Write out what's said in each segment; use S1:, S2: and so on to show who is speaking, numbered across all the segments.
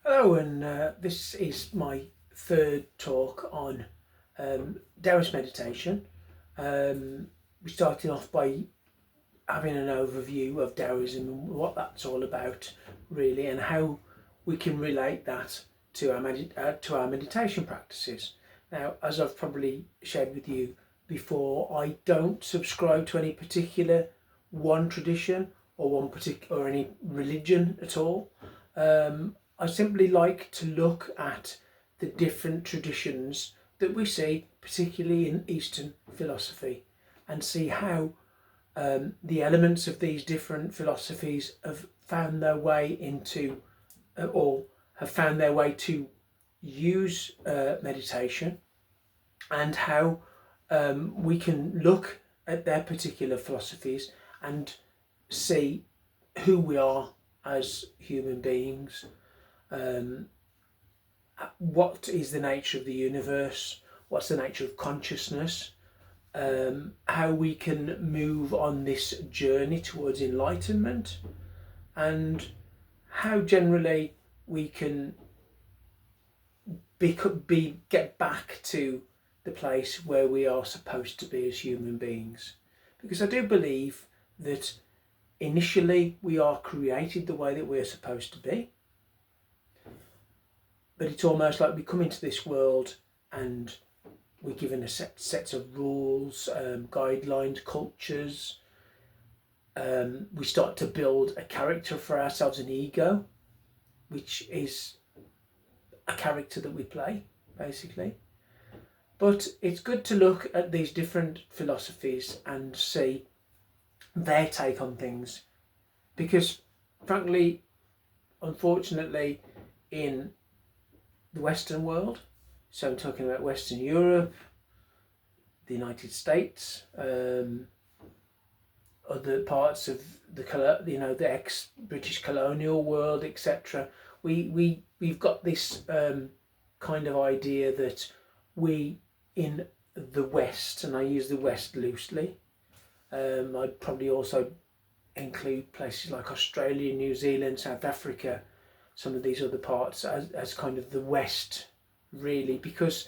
S1: Hello, and this is my third talk on Taoist meditation. We started off by having an overview of Taoism and what that's all about, really, and how we can relate that to our meditation practices. Now, as I've probably shared with you before, I don't subscribe to any particular one tradition or one particular or any religion at all. I simply like to look at the different traditions that we see, particularly in Eastern philosophy, and see how the elements of these different philosophies have found their way into, or have found their way to use meditation, and how we can look at their particular philosophies and see who we are as human beings. What is the nature of the universe? What's the nature of consciousness? How we can move on this journey towards enlightenment, and how generally we can get back to the place where we are supposed to be as human beings. Because I do believe that initially we are created the way that we're supposed to be, but it's almost like we come into this world and we're given a sets of rules, guidelines, cultures. We start to build a character for ourselves, an ego, which is a character that we play, basically. But it's good to look at these different philosophies and see their take on things, because frankly, unfortunately, in the Western world, so I'm talking about Western Europe, the United States, other parts of the ex-British colonial world, etc. We've got this kind of idea that we in the West, and I use the West loosely. I'd probably also include places like Australia, New Zealand, South Africa, some of these other parts as kind of the West, really, because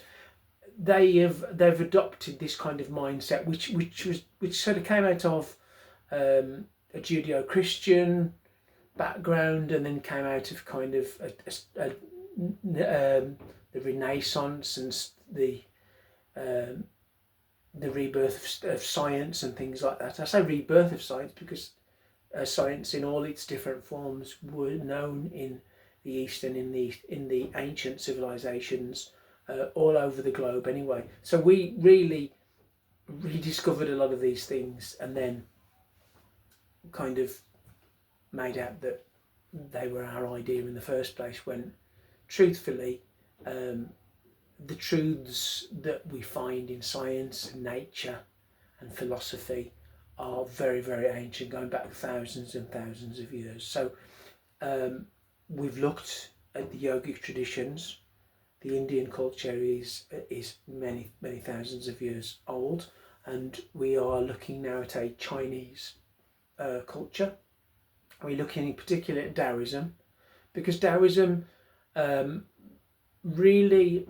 S1: they've adopted this kind of mindset, which sort of came out of a Judeo-Christian background, and then came out of kind of the Renaissance and the rebirth of science and things like that. I say rebirth of science because science in all its different forms were known in the East and in the ancient civilizations all over the globe anyway. So we really rediscovered a lot of these things, and then kind of made out that they were our idea in the first place, when truthfully the truths that we find in science and nature and philosophy are very, very ancient, going back thousands and thousands of years. So we've looked at the yogic traditions. The Indian culture is many, many thousands of years old, and we are looking now at a Chinese culture. We're looking in particular at Taoism, because Taoism really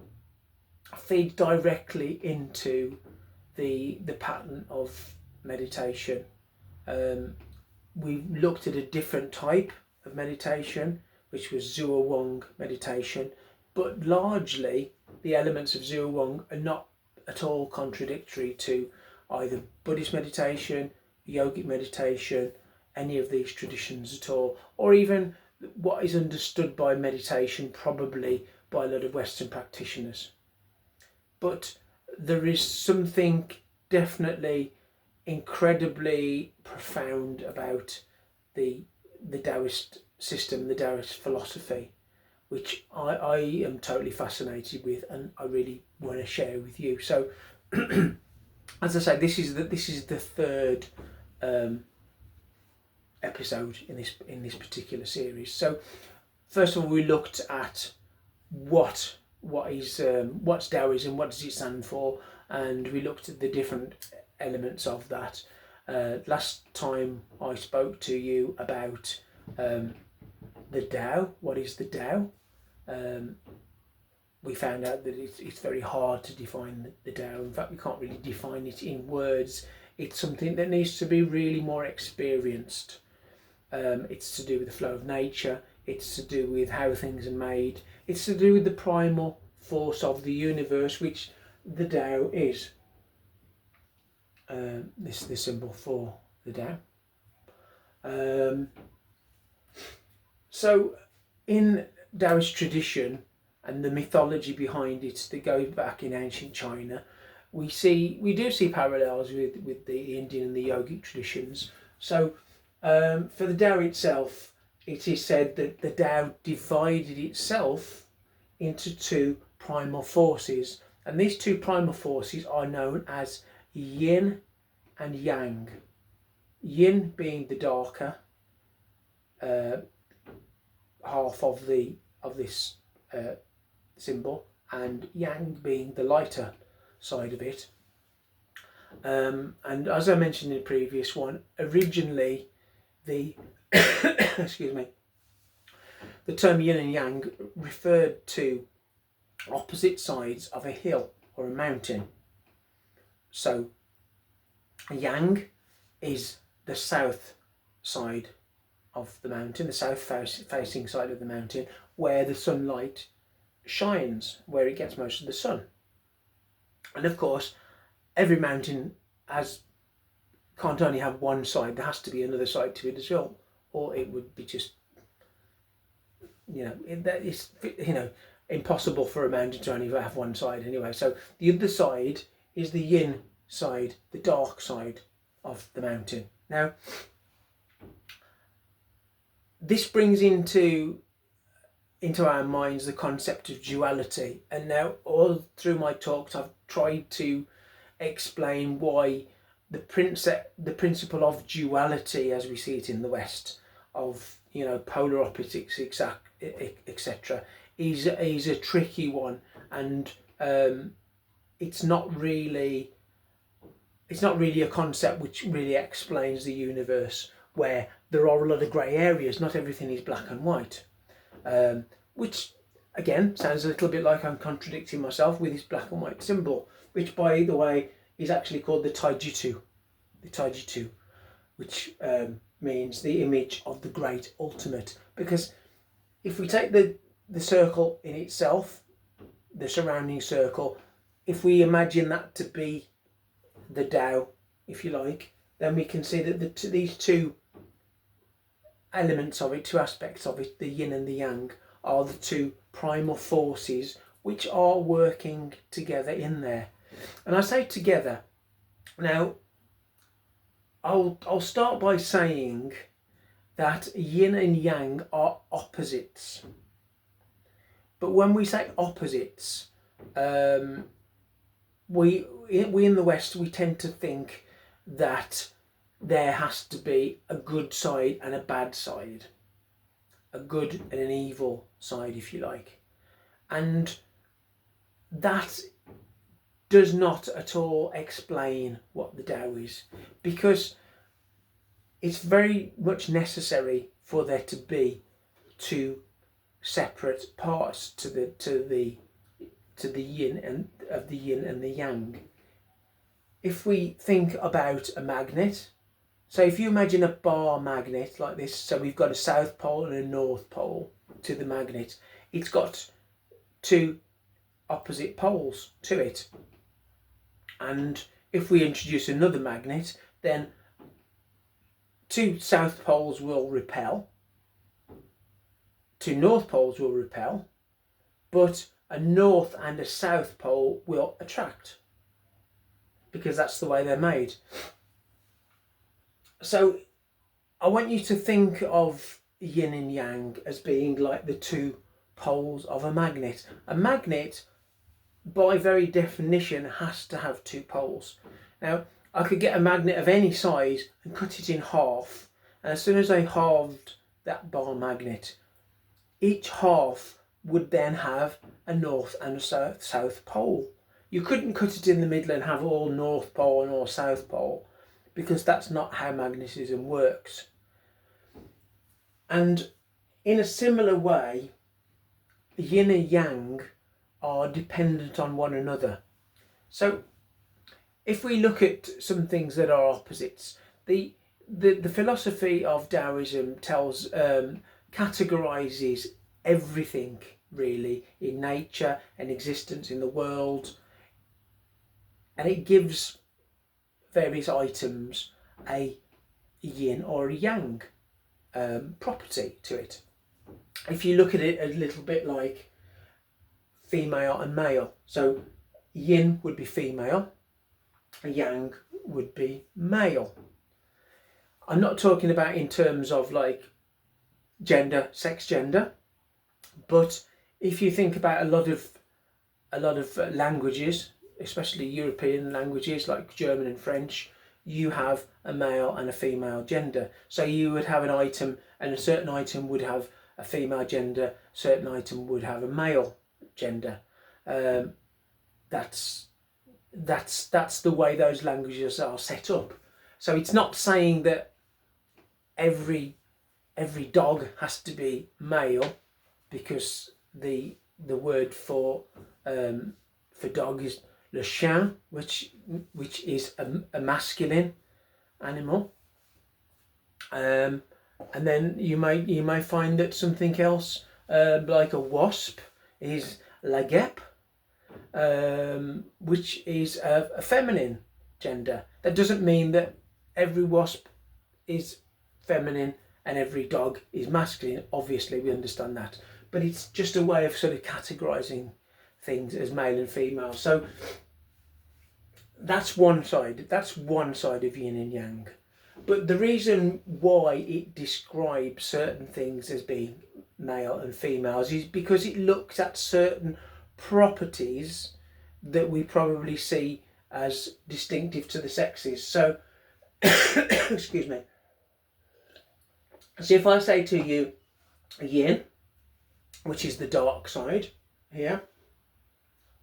S1: feeds directly into the pattern of meditation. We looked at a different type of meditation, which was Zhuo Wang meditation, but largely the elements of Zhuo Wang are not at all contradictory to either Buddhist meditation, yogic meditation, any of these traditions at all, or even what is understood by meditation probably by a lot of Western practitioners. But there is something definitely incredibly profound about the Taoist system, the Taoist philosophy, which I am totally fascinated with, and I really want to share with you. So, as I say, this is the third episode in this particular series. So, first of all, we looked at what's Taoism, what does it stand for, and we looked at the different elements of that. Last time I spoke to you about the Tao. What is the Tao? we found out that it's very hard to define the Tao. In fact, we can't really define it in words. It's something that needs to be really more experienced. It's to do with the flow of nature. It's to do with how things are made. It's to do with the primal force of the universe, which the Tao is. This is the symbol for the Tao. So in Taoist tradition and the mythology behind it that goes back in ancient China, we do see parallels with the Indian and the yogic traditions. So for the Tao itself, it is said that the Tao divided itself into two primal forces, and these two primal forces are known as Yin and Yang. Yin being the darker half of this symbol, and Yang being the lighter side of it. And as I mentioned in the previous one, originally the excuse me, the term Yin and Yang referred to opposite sides of a hill or a mountain. So Yang is the south side of the mountain, the south facing side of the mountain, where the sunlight shines, where it gets most of the sun. And of course, every mountain can't only have one side, there has to be another side to it as well, or it would be just, it's impossible for a mountain to only have one side anyway. So the other side is the Yin side, the dark side of the mountain. Now, this brings into our minds the concept of duality, and now all through my talks I've tried to explain why the principle of duality as we see it in the West, of polar opposites, etc., is a tricky one, and it's not really a concept which really explains the universe, where there are a lot of grey areas. Not everything is black and white, which again sounds a little bit like I'm contradicting myself with this black and white symbol, which by the way is actually called the Taijitu, which means the image of the great ultimate. Because if we take the circle in itself, the surrounding circle, if we imagine that to be the Tao, if you like, then we can see that these two elements of it, two aspects of it, the Yin and the Yang, are the two primal forces which are working together in there. And I say together. Now, I'll start by saying that Yin and Yang are opposites. But when we say opposites, we in the West, we tend to think that there has to be a good side and a bad side, a good and an evil side, if you like. And that does not at all explain what the Tao is, because it's very much necessary for there to be two separate parts to the yin and of the Yin and the Yang. If we think about a magnet, so if you imagine a bar magnet like this, so we've got a south pole and a north pole to the magnet, it's got two opposite poles to it. And if we introduce another magnet, then two south poles will repel, two north poles will repel, but a north and a south pole will attract, because that's the way they're made. So I want you to think of Yin and Yang as being like the two poles of a magnet. A magnet, by very definition, has to have two poles. Now, I could get a magnet of any size and cut it in half, and as soon as I halved that bar magnet, each half would then have a north and a south pole. You couldn't cut it in the middle and have all north pole and all south pole, because that's not how magnetism works. And in a similar way, yin and yang are dependent on one another. So if we look at some things that are opposites, the philosophy of Taoism categorizes everything really in nature and existence in the world, and it gives various items a yin or a yang property to it. If you look at it a little bit like female and male, so yin would be female, yang would be male. I'm not talking about in terms of like gender, sex gender, but if you think about a lot of languages, especially European languages like German and French, you have a male and a female gender. So you would have an item, and a certain item would have a female gender, a certain item would have a male gender. That's the way those languages are set up. So it's not saying that every dog has to be male, because the word for dog is le chien, which is a masculine animal. And then you may find that something else, like a wasp, is la guêpe, which is a feminine gender. That doesn't mean that every wasp is feminine and every dog is masculine. Obviously, we understand that, but it's just a way of sort of categorizing things as male and female. So that's one side. That's one side of yin and yang. But the reason why it describes certain things as being male and females is because it looks at certain properties that we probably see as distinctive to the sexes. So, excuse me. So if I say to you yin, which is the dark side here,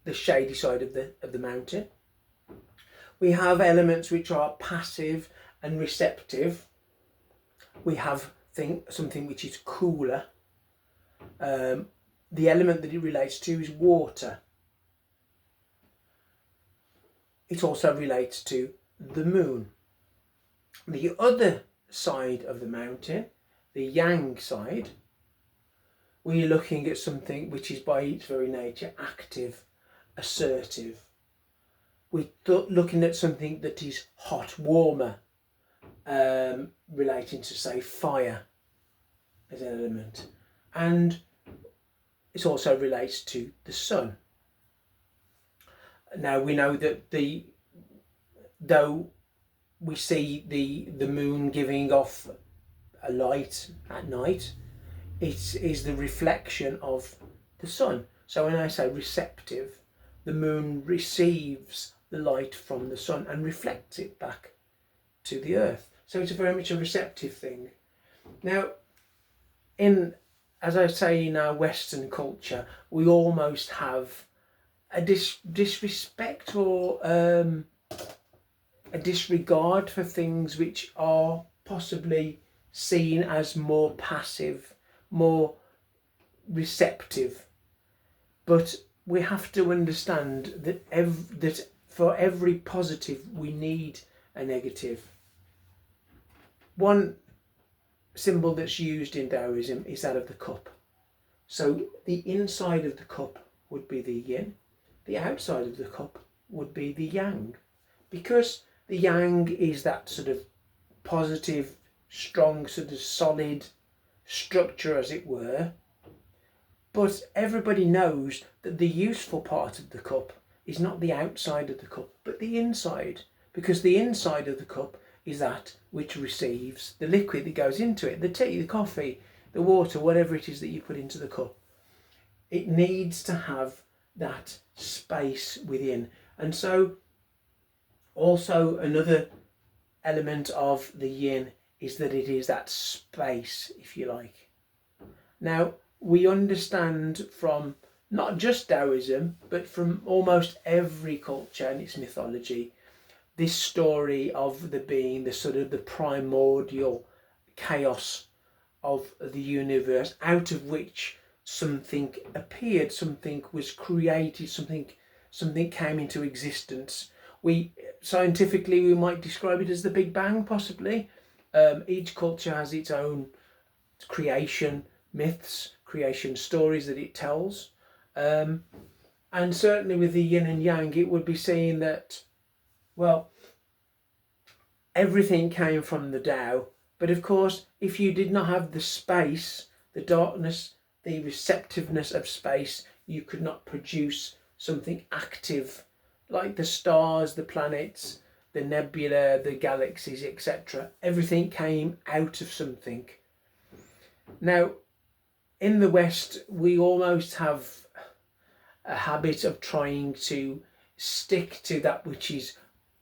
S1: the shady side of the mountain, we have elements which are passive and receptive. We have something which is cooler. The element that it relates to is water. It also relates to the moon. The other side of the mountain, the yang side, we're looking at something which is by its very nature active, assertive. We're looking at something that is hot, warmer, relating to, say, fire as an element. And it also relates to the sun. Now we know that though we see the moon giving off a light at night, it is the reflection of the sun. So when I say receptive, the moon receives the light from the sun and reflects it back to the earth. So it's very much a receptive thing. Now, as I say, in our Western culture, we almost have a disrespect or a disregard for things which are possibly seen as more passive, more receptive. But we have to understand that that for every positive we need a negative. One symbol that's used in Taoism is that of the cup. So the inside of the cup would be the yin, the outside of the cup would be the yang, because the yang is that sort of positive, strong, sort of solid structure, as it were. But everybody knows that the useful part of the cup is not the outside of the cup, but the inside, because the inside of the cup is that which receives the liquid that goes into it, the tea, the coffee, the water, whatever it is that you put into the cup. It needs to have that space within. And so also another element of the yin is that it is that space, if you like. Now, we understand from not just Taoism, but from almost every culture and its mythology, this story of the being, the sort of the primordial chaos of the universe, out of which something appeared, something was created, something came into existence. Scientifically we might describe it as the Big Bang, possibly. Each culture has its own creation myths, creation stories that it tells. And certainly with the yin and yang, it would be saying that, well, everything came from the Tao. But of course, if you did not have the space, the darkness, the receptiveness of space, you could not produce something active like the stars, the planets, the nebula, the galaxies, etc. Everything came out of something. Now, in the West, we almost have a habit of trying to stick to that which is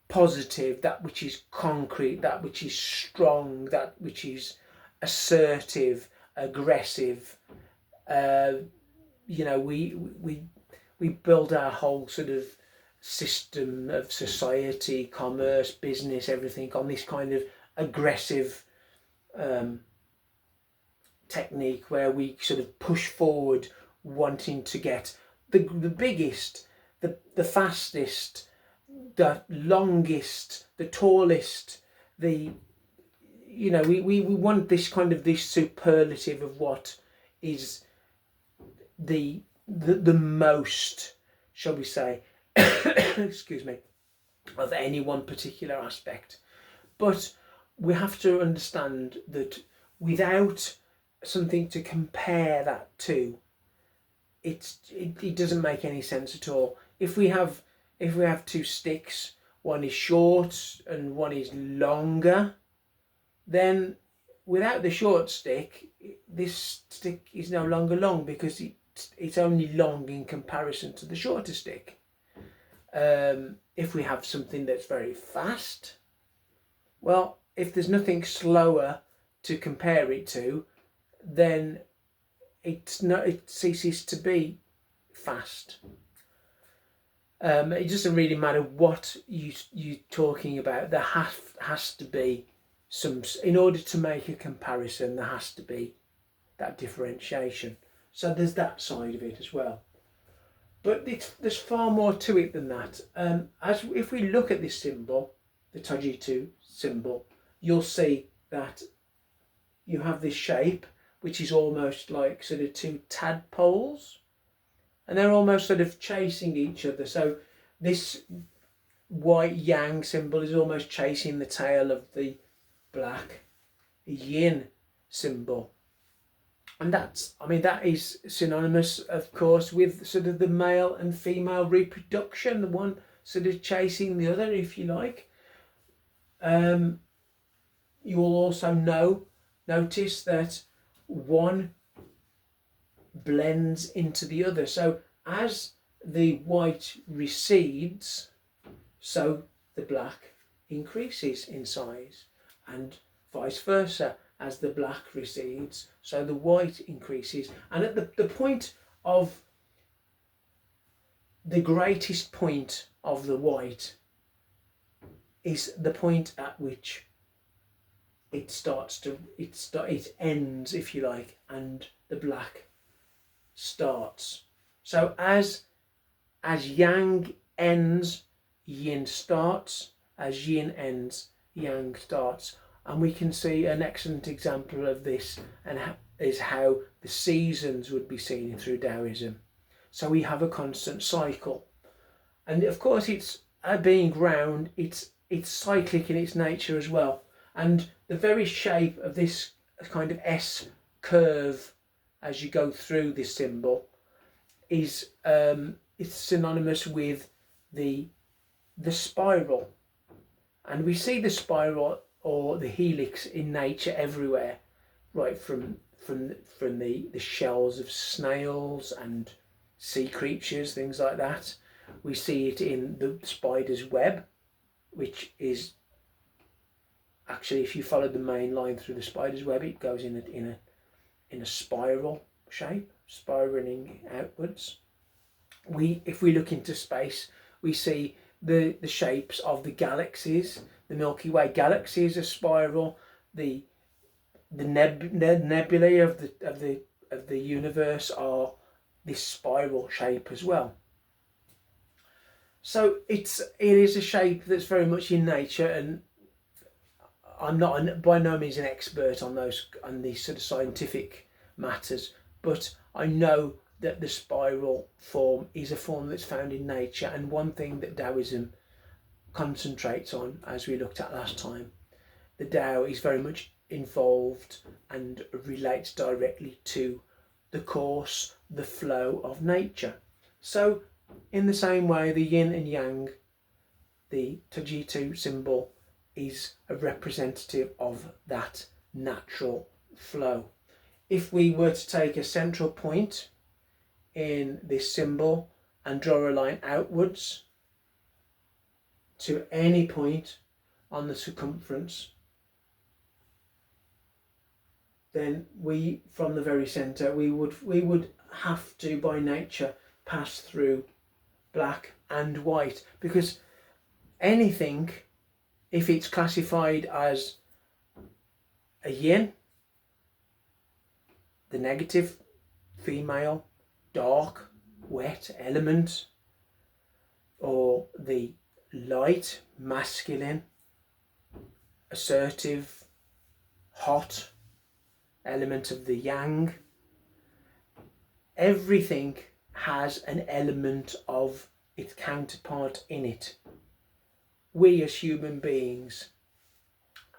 S1: positive, that which is concrete, that which is strong, that which is assertive, aggressive. We build our whole sort of system of society, commerce, business, everything on this kind of aggressive technique where we sort of push forward, wanting to get the biggest, the fastest, the longest, the tallest, we want this kind of this superlative of what is the most, shall we say, excuse me, of any one particular aspect. But we have to understand that without something to compare that to, it doesn't make any sense at all. If we have two sticks, one is short and one is longer, then without the short stick, this stick is no longer long because it's only long in comparison to the shorter stick. If we have something that's very fast, well, if there's nothing slower to compare it to, then it ceases to be fast. It doesn't really matter what you're talking about. There has to be some, in order to make a comparison, there has to be that differentiation. So there's that side of it as well. But there's far more to it than that. If we look at this symbol, the Taojitu symbol, you'll see that you have this shape, which is almost like sort of two tadpoles, and they're almost sort of chasing each other. So this white yang symbol is almost chasing the tail of the black yin symbol. And that is synonymous, of course, with sort of the male and female reproduction, the one sort of chasing the other, if you like. You will also notice that one blends into the other. So as the white recedes, so the black increases in size, and vice versa. As the black recedes, so the white increases. And at the point of the greatest point of the white is the point at which it ends, if you like, and the black starts. So as yang ends, yin starts. As yin ends, yang starts. And we can see an excellent example of this, and is how the seasons would be seen through Taoism. So we have a constant cycle, and of course, it's being round, it's cyclic in its nature as well. And the very shape of this kind of S curve as you go through this symbol is it's synonymous with the spiral, and we see the spiral or the helix in nature everywhere, right from the shells of snails and sea creatures, things like that. We see it in the spider's web, which is actually, if you follow the main line through the spider's web, it goes in a spiral shape, spiraling outwards. If we look into space, we see the shapes of the galaxies. The Milky Way galaxy is a spiral. The nebulae of of the universe are this spiral shape as well. So it is a shape that's very much in nature, and I'm not by no means an expert on these sort of scientific matters, but I know that the spiral form is a form that's found in nature, and one thing that Taoism concentrates on, as we looked at last time, the Tao is very much involved and relates directly to the course, the flow of nature. So in the same way, the Yin and Yang, the Tajitu symbol, is a representative of that natural flow. If we were to take a central point in this symbol and draw a line outwards to any point on the circumference, then we, from the very centre, we would have to, by nature, pass through black and white, because anything, if it's classified as a yin, the negative, female, dark, wet element, or the light, masculine, assertive, hot element of the yang, everything has an element of its counterpart in it. We as human beings,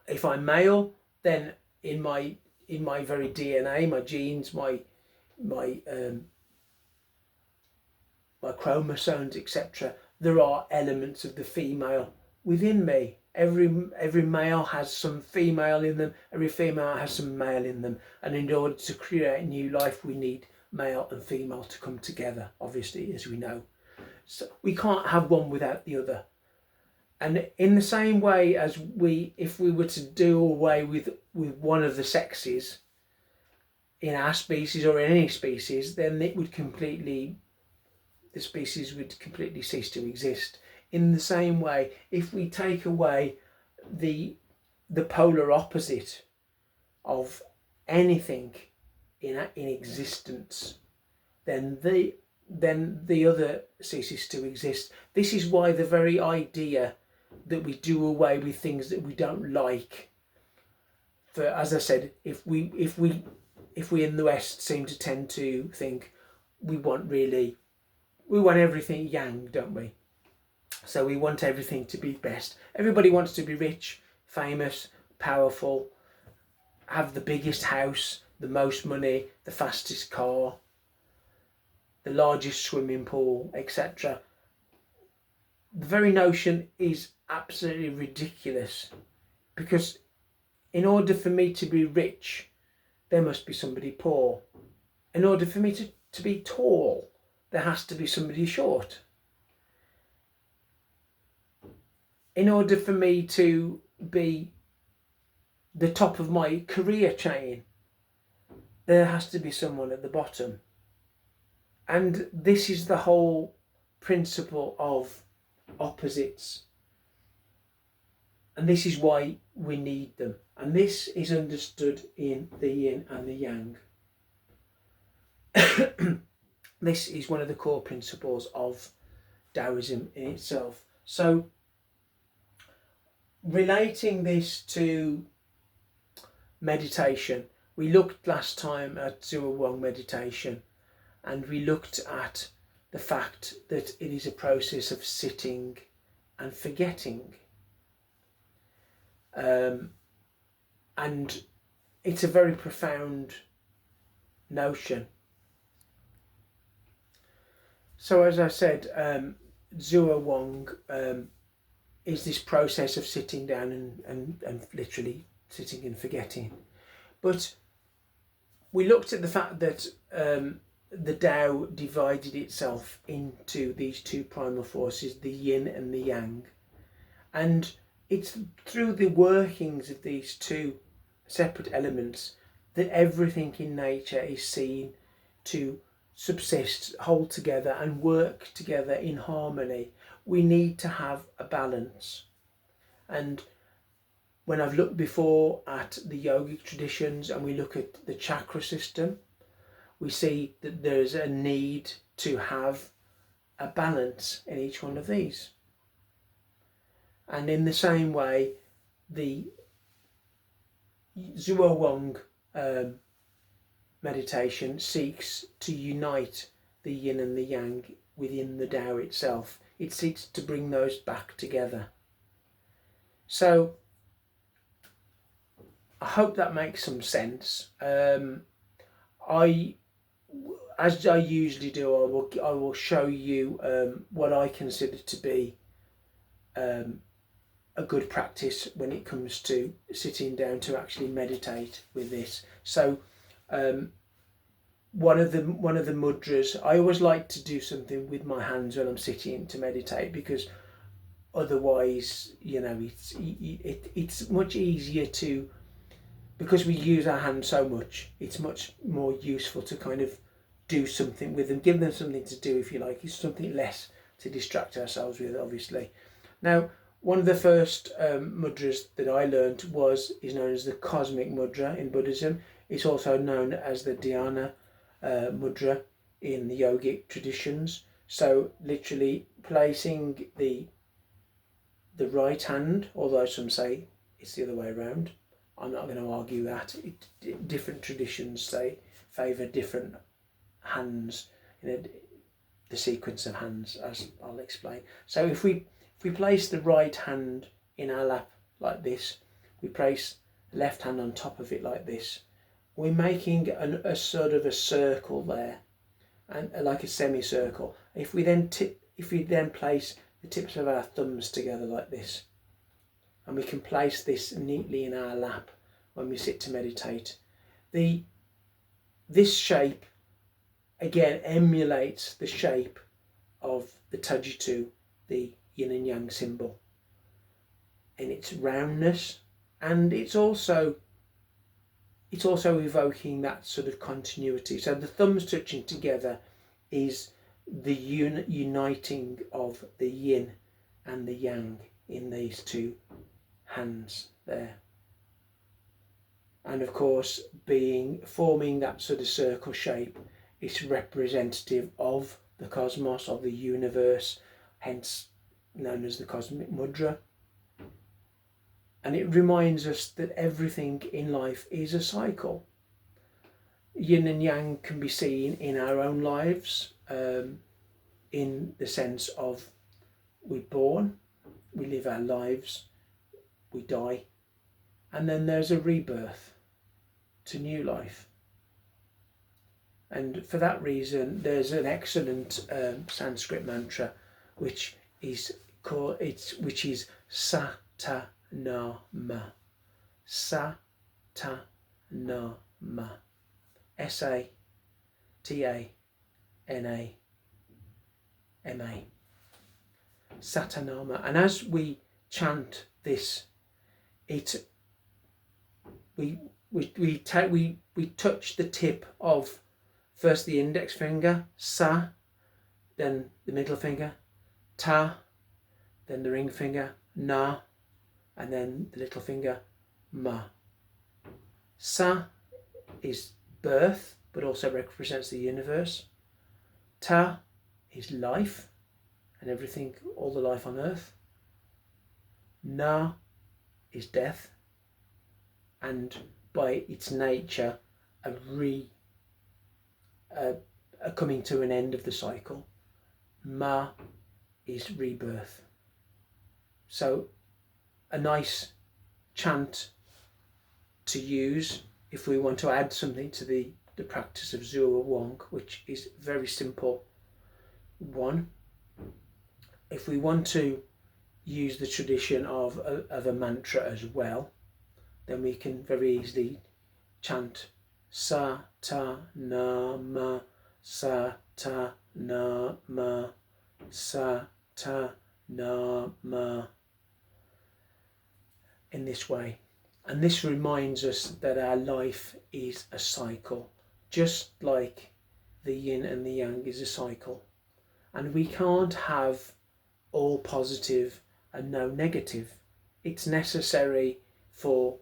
S1: if I'm male, then in my very DNA, my genes, my chromosomes, etc., there are elements of the female within me. Every male has some female in them, every female has some male in them, and in order to create new life we need male and female to come together, obviously, as we know. So we can't have one without the other. And in the same way as if we were to do away with one of the sexes in our species or in any species, then the species would completely cease to exist. In the same way, if we take away the polar opposite of anything in existence, then the other ceases to exist. This is why the very idea that we do away with things that we don't like, for, as I said, if we in the West seem to tend to think we want everything yang, don't we? So we want everything to be best. Everybody wants to be rich, famous, powerful, have the biggest house, the most money, the fastest car, the largest swimming pool, etc. The very notion is absolutely ridiculous, because in order for me to be rich, there must be somebody poor. In order for me to be tall, there has to be somebody short. In order for me to be the top of my career chain, there has to be someone at the bottom. And this is the whole principle of opposites. And this is why we need them. And this is understood in the yin and the yang. This is one of the core principles of Taoism in itself. So, relating this to meditation, we looked last time at Zhuo Wang meditation, and we looked at the fact that it is a process of sitting and forgetting. And it's a very profound notion. So as I said, Zhuo Wang is this process of sitting down and literally sitting and forgetting. But we looked at the fact that the Tao divided itself into these two primal forces, the yin and the yang. And it's through the workings of these two separate elements that everything in nature is seen to subsist, hold together and work together in harmony. We need to have a balance. And when I've looked before at the yogic traditions and we look at the chakra system, we see that there's a need to have a balance in each one of these. And in the same way, the Zhuo Wang meditation seeks to unite the yin and the yang within the Tao itself. It seeks to bring those back together. So I hope that makes some sense. As I usually do, I will show you what I consider to be a good practice when it comes to sitting down to actually meditate with this. So one of the mudras, I always like to do something with my hands when I'm sitting to meditate, because otherwise, you know, it's much easier to, because we use our hands so much, it's much more useful to kind of do something with them, give them something to do, if you like. It's something less to distract ourselves with, obviously. Now, one of the first mudras that I learned is known as the cosmic mudra in Buddhism. It's also known as the dhyana mudra in the yogic traditions. So literally placing the right hand, although some say it's the other way around. I'm not going to argue that. Different traditions say favour different hands, the sequence of hands, as I'll explain. So if we place the right hand in our lap like this, we place the left hand on top of it like this, we're making a sort of a circle there, and like a semicircle. If we then place the tips of our thumbs together like this, and we can place this neatly in our lap when we sit to meditate, this shape again emulates the shape of the Tajitu, the Yin and Yang symbol, in its roundness, and it's also evoking that sort of continuity. So the thumbs touching together is the uniting of the yin and the yang in these two hands there. And of course, forming that sort of circle shape, it's representative of the cosmos, of the universe, hence known as the cosmic mudra. And it reminds us that everything in life is a cycle. Yin and Yang can be seen in our own lives, in the sense of we're born, we live our lives, we die, and then there's a rebirth to new life. And for that reason, there's an excellent Sanskrit mantra which is Satanama. Satanama. Satanama. Satanama. And as we chant this, we touch the tip of first the index finger, sa, then the middle finger, ta, then the ring finger, na, and then the little finger, ma. Sa is birth, but also represents the universe. Ta is life and everything, all the life on earth. Na is death, and by its nature, a coming to an end of the cycle. Ma is rebirth. So a nice chant to use if we want to add something to the practice of Zhuo Wang, which is very simple. One, if we want to use the tradition of a mantra as well, then we can very easily chant sa ta na ma, sa ta na ma, sa ta na ma, in this way. And this reminds us that our life is a cycle, just like the yin and the yang is a cycle. And we can't have all positive and no negative. It's necessary for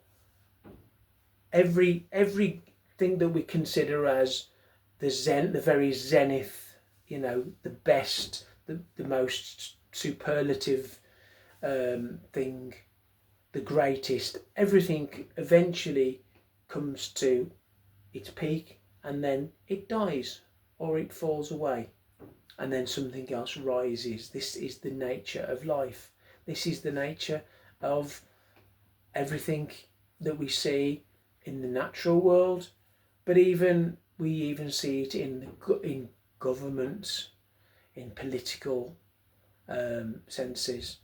S1: everything that we consider as the very zenith, the best, the most superlative thing, the greatest. Everything eventually comes to its peak, and then it dies or it falls away, and then something else rises. This is the nature of life. This is the nature of everything that we see in the natural world, but we even see it in governments, in political senses.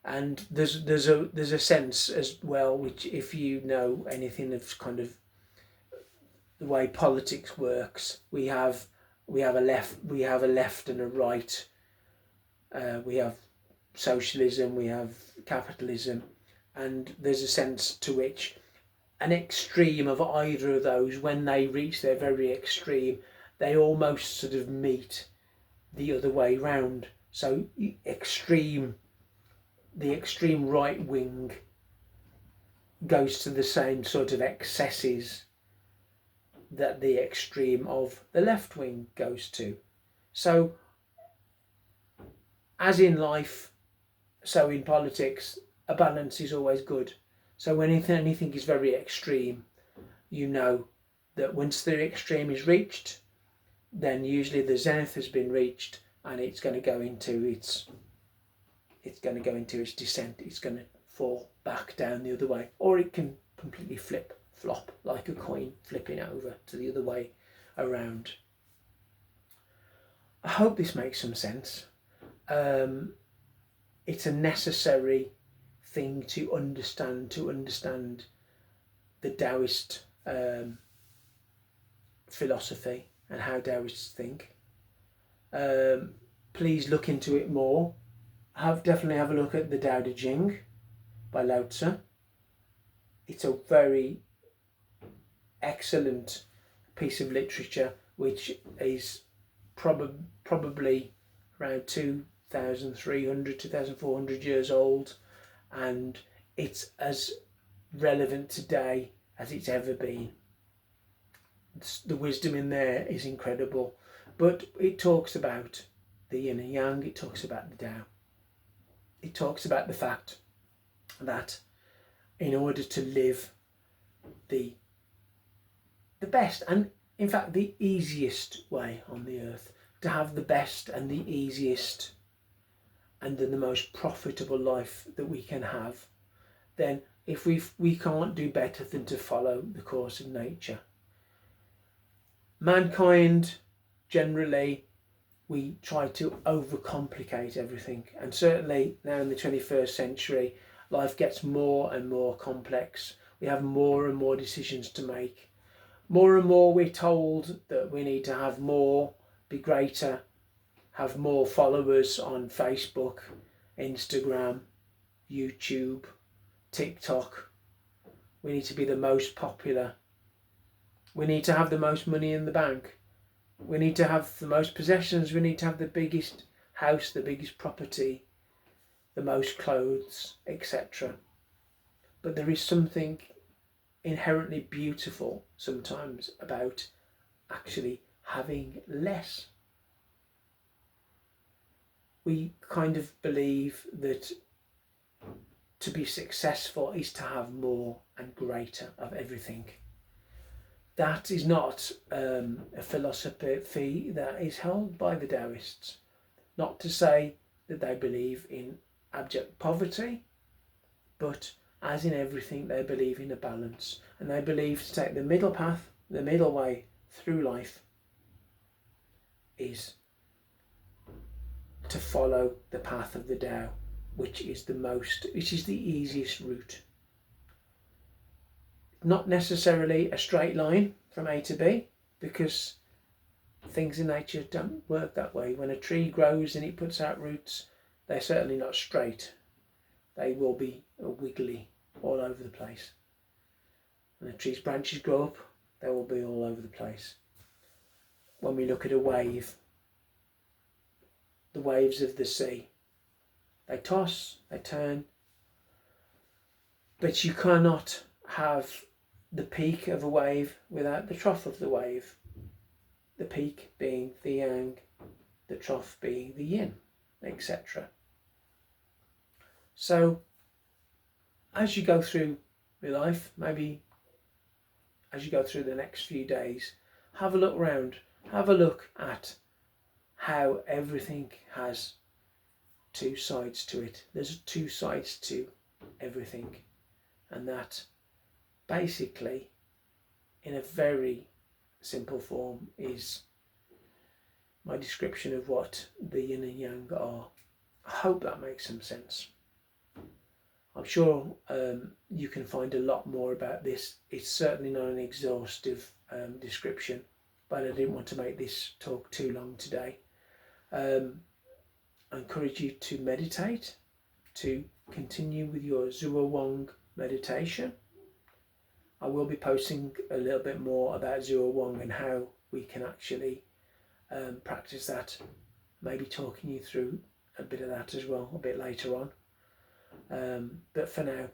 S1: And there's a sense as well, which, if you know anything of kind of the way politics works, we have a left and a right. We have socialism, we have capitalism, and there's a sense to which an extreme of either of those, when they reach their very extreme, they almost sort of meet the other way round. So the extreme right wing goes to the same sort of excesses that the extreme of the left wing goes to. So as in life, so in politics, a balance is always good. So when anything is very extreme, you know that once the extreme is reached, then usually the zenith has been reached, and it's going to go into its descent. It's going to fall back down the other way, or it can completely flop like a coin flipping over to the other way around. I hope this makes some sense. It's a necessary thing to understand the Taoist philosophy and how Taoists think. Please look into it more. Definitely have a look at the Tao Te Ching by Lao Tzu. It's a very excellent piece of literature, which is probably around 2,300, 2,400 years old, and it's as relevant today as it's ever been. The wisdom in there is incredible, but it talks about the Yin and Yang, it talks about the Tao. It talks about the fact that in order to live the best, and in fact the easiest way on the earth, to have the best and the easiest and then the most profitable life that we can have, then if we can't do better than to follow the course of nature. Mankind, generally, we try to overcomplicate everything, and certainly now in the 21st century, life gets more and more complex. We have more and more decisions to make. More and more we're told that we need to have more, be greater, have more followers on Facebook, Instagram, YouTube, TikTok. We need to be the most popular. We need to have the most money in the bank. We need to have the most possessions. We need to have the biggest house, the biggest property, the most clothes, etc. But there is something inherently beautiful sometimes about actually having less. We kind of believe that to be successful is to have more and greater of everything. That is not a philosophy that is held by the Taoists. Not to say that they believe in abject poverty, but as in everything, they believe in a balance, and they believe to take the middle path, the middle way through life, is to follow the path of the Tao, which is the easiest route. Not necessarily a straight line from A to B, because things in nature don't work that way. When a tree grows and it puts out roots, they're certainly not straight. They will be wiggly all over the place. When a tree's branches grow up, they will be all over the place. When we look at a wave, the waves of the sea, they toss, they turn, but you cannot have the peak of a wave without the trough of the wave. the peak being the yang, the trough being the yin, etc. So as you go through your life, maybe as you go through the next few days, have a look around, have a look at how everything has two sides to it. There's two sides to everything, and that basically, in a very simple form, is my description of what the yin and yang are. I hope that makes some sense. I'm sure you can find a lot more about this. It's certainly not an exhaustive description, but I didn't want to make this talk too long today. I encourage you to meditate, to continue with your Zhuo Wang meditation. I will be posting a little bit more about Zhuo Wang and how we can actually practice that, maybe talking you through a bit of that as well a bit later on. But for now,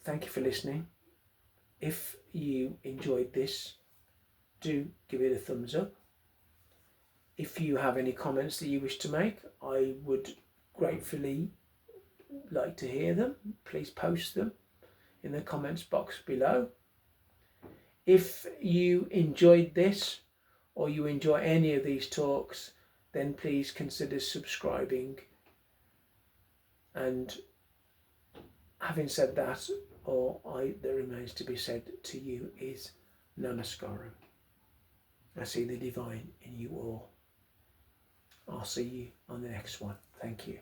S1: thank you for listening. If you enjoyed this, do give it a thumbs up. If you have any comments that you wish to make, I would gratefully like to hear them. Please post them in the comments box below. If you enjoyed this or you enjoy any of these talks, then please consider subscribing. And having said that, all that remains to be said to you is Namaskaram. I see the divine in you all. I'll see you on the next one. Thank you.